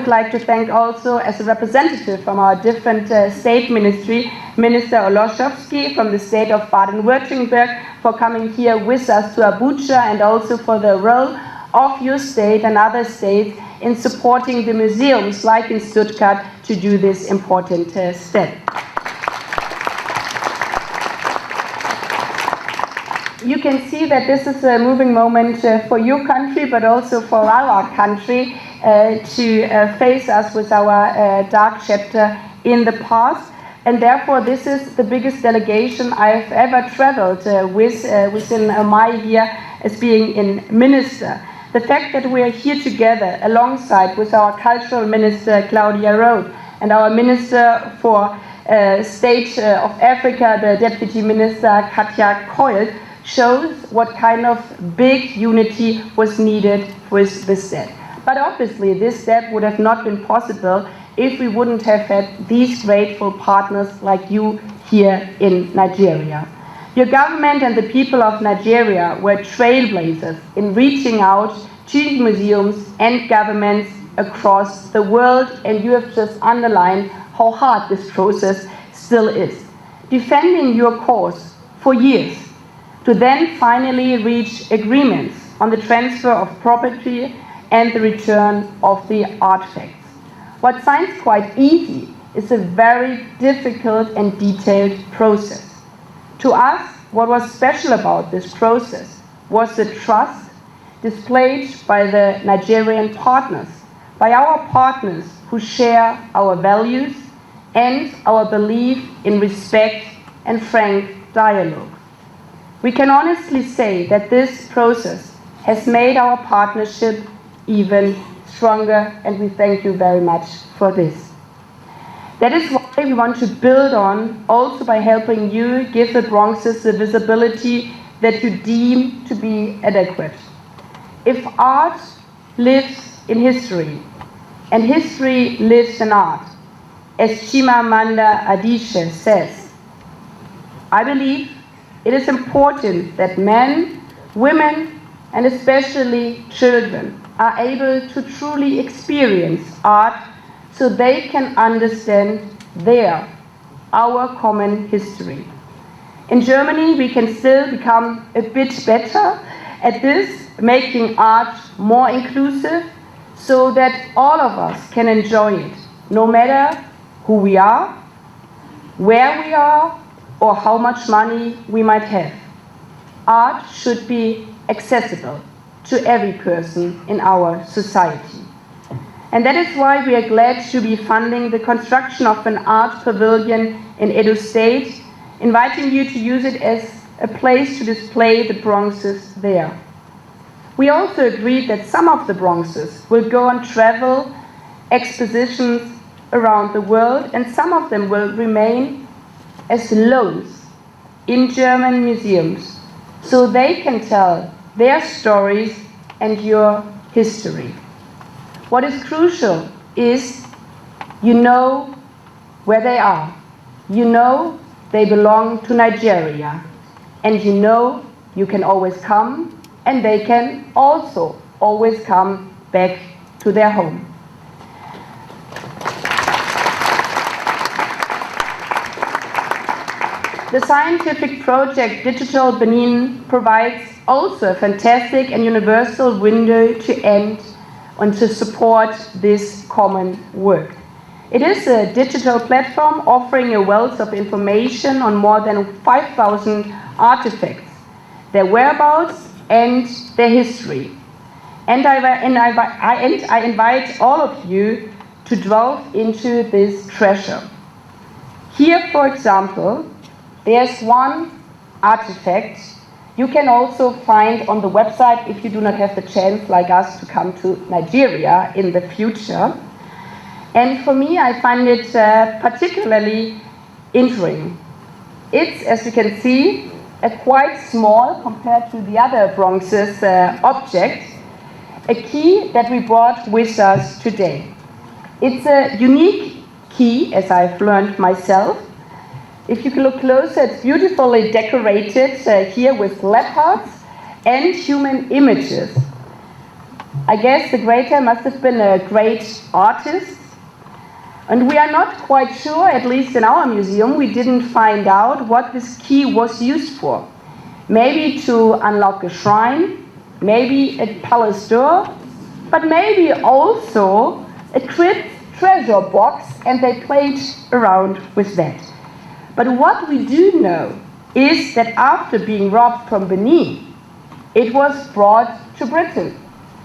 would like to thank also, as a representative from our different state ministry, Minister Olszewski from the state of Baden-Württemberg, for coming here with us to Abuja, and also for the role of your state and other states in supporting the museums, like in Stuttgart, to do this important step. You can see that this is a moving moment for your country, but also for our country, to face us with our dark chapter in the past. And therefore, this is the biggest delegation I've ever traveled with within my year as being a minister. The fact that we are here together alongside with our cultural minister, Claudia Roth, and our minister for State of Africa, the deputy minister, Katja Koil, shows what kind of big unity was needed with this step. But obviously, this step would have not been possible if we wouldn't have had these grateful partners like you here in Nigeria. Your government and the people of Nigeria were trailblazers in reaching out to museums and governments across the world, and you have just underlined how hard this process still is. Defending your cause for years, to then finally reach agreements on the transfer of property and the return of the artifacts. What sounds quite easy is a very difficult and detailed process. To us, what was special about this process was the trust displayed by the Nigerian partners, by our partners who share our values and our belief in respect and frank dialogue. We can honestly say that this process has made our partnership even stronger, and we thank you very much for this. That is why we want to build on, also by helping you give the Bronxes the visibility that you deem to be adequate. If art lives in history, and history lives in art, as Chimamanda Adichie says, I believe it is important that men, women, and especially children are able to truly experience art so they can understand our common history. In Germany, we can still become a bit better at this, making art more inclusive so that all of us can enjoy it, no matter who we are, where we are, or how much money we might have. Art should be accessible to every person in our society. And that is why we are glad to be funding the construction of an art pavilion in Edo State, inviting you to use it as a place to display the Bronxes there. We also agreed that some of the Bronxes will go on travel expositions around the world, and some of them will remain as loans in German museums, so they can tell their stories and your history. What is crucial is you know where they are. You know they belong to Nigeria. And you know you can always come, and they can also always come back to their home. The scientific project Digital Benin provides also a fantastic and universal window to end and to support this common work. It is a digital platform offering a wealth of information on more than 5,000 artifacts, their whereabouts and their history. And I invite all of you to delve into this treasure. Here, for example, there's one artifact you can also find on the website if you do not have the chance, like us, to come to Nigeria in the future. And for me, I find it particularly intriguing. It's, as you can see, a quite small, compared to the other Bronxes, object, a key that we brought with us today. It's a unique key, as I've learned myself. If you can look closer, it's beautifully decorated here with leopards and human images. I guess the greater must have been a great artist. And we are not quite sure, at least in our museum, we didn't find out what this key was used for. Maybe to unlock a shrine, maybe a palace door, but maybe also a crypt treasure box, and they played around with that. But what we do know is that after being robbed from Benin, it was brought to Britain.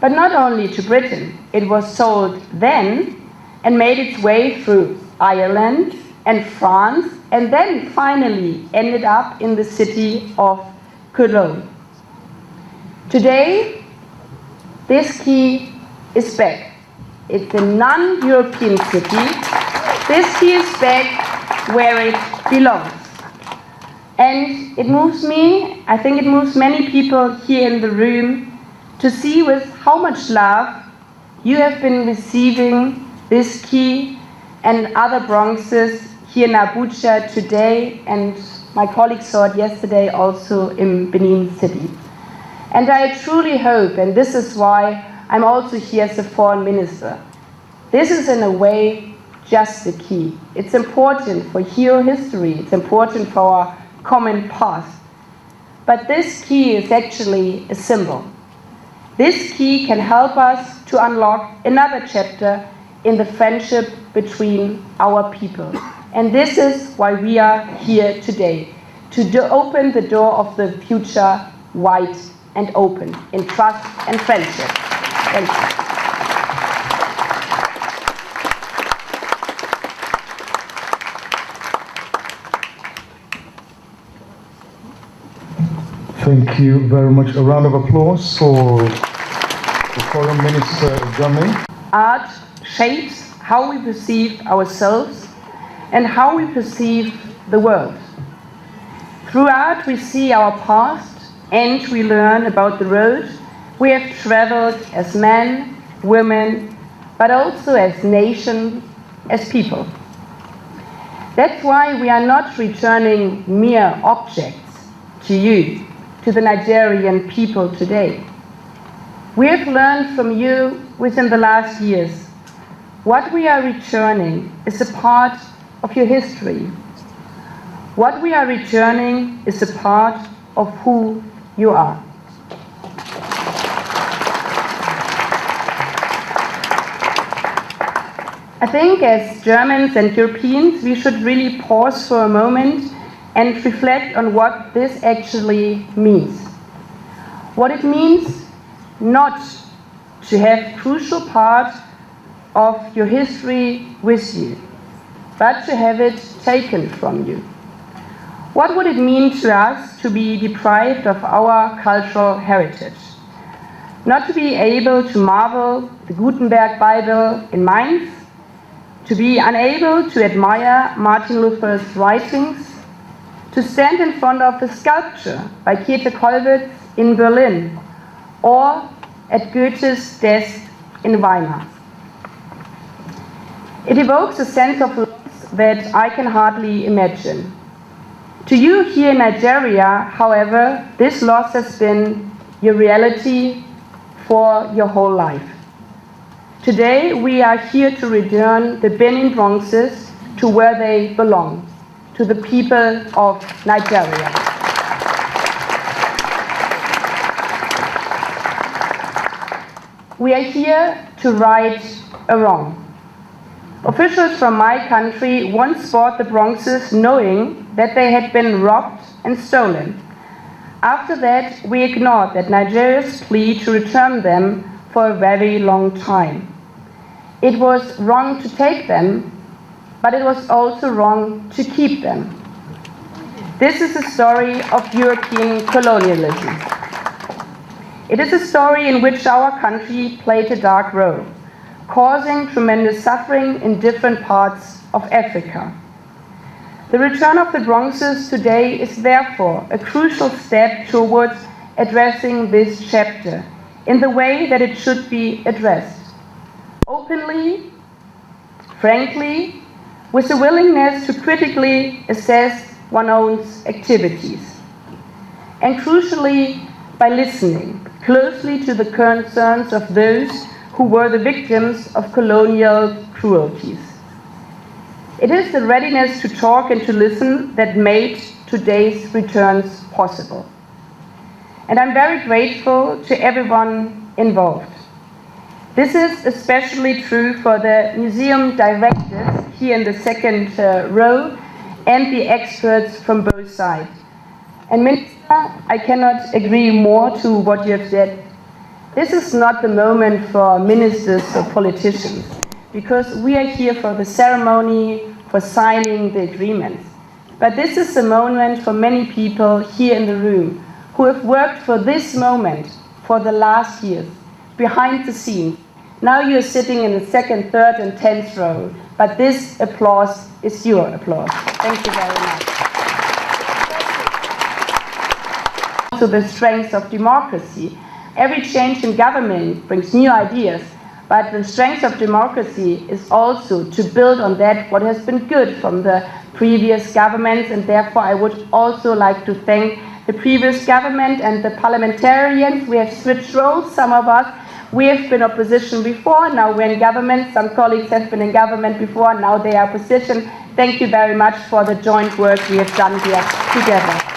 But not only to Britain, it was sold then and made its way through Ireland and France, and then finally ended up in the city of Cologne. Today, this key is back. It's a non-European city. This key is back where it belongs. And it moves me, I think it moves many people here in the room, to see with how much love you have been receiving this key and other bronzes here in Abuja today, and my colleagues saw it yesterday also in Benin City. And I truly hope, and this is why I'm also here as a foreign minister, this is in a way just the key. It's important for hero history, it's important for our common past. But this key is actually a symbol. This key can help us to unlock another chapter in the friendship between our people. And this is why we are here today, to open the door of the future wide and open, in trust and friendship. Thank you. Thank you very much. A round of applause for the Foreign Minister of Germany. Art shapes how we perceive ourselves and how we perceive the world. Through art we see our past and we learn about the road we have traveled as men, women, but also as nation, as people. That's why we are not returning mere objects to you, to the Nigerian people today. We have learned from you within the last years. What we are returning is a part of your history. What we are returning is a part of who you are. I think as Germans and Europeans, we should really pause for a moment and reflect on what this actually means. What it means not to have crucial part of your history with you, but to have it taken from you. What would it mean to us to be deprived of our cultural heritage? Not to be able to marvel the Gutenberg Bible in Mainz, to be unable to admire Martin Luther's writings, to stand in front of a sculpture by Käthe Kollwitz in Berlin, or at Goethe's desk in Weimar. It evokes a sense of loss that I can hardly imagine. To you here in Nigeria, however, this loss has been your reality for your whole life. Today, we are here to return the Benin bronzes to where they belong, to the people of Nigeria. We are here to right a wrong. Officials from my country once bought the bronzes knowing that they had been robbed and stolen. After that, we ignored that Nigeria's plea to return them for a very long time. It was wrong to take them, but it was also wrong to keep them. This is a story of European colonialism. It is a story in which our country played a dark role, causing tremendous suffering in different parts of Africa. The return of the bronzes today is therefore a crucial step towards addressing this chapter in the way that it should be addressed. Openly, frankly, with a willingness to critically assess one's own activities. And crucially, by listening closely to the concerns of those who were the victims of colonial cruelties. It is the readiness to talk and to listen that made today's returns possible. And I'm very grateful to everyone involved. This is especially true for the museum directors here in the second row and the experts from both sides. And Minister, I cannot agree more to what you have said. This is not the moment for ministers or politicians, because we are here for the ceremony, for signing the agreements. But this is a moment for many people here in the room who have worked for this moment for the last years, behind the scenes. Now you're sitting in the second, third, and 10th row, but this applause is your applause. Thank you very much. Also the strength of democracy. Every change in government brings new ideas, but the strength of democracy is also to build on that what has been good from the previous governments, and therefore I would also like to thank the previous government and the parliamentarians. We have switched roles, some of us. We have been opposition before, now we're in government. Some colleagues have been in government before, now they are opposition. Thank you very much for the joint work we have done here together.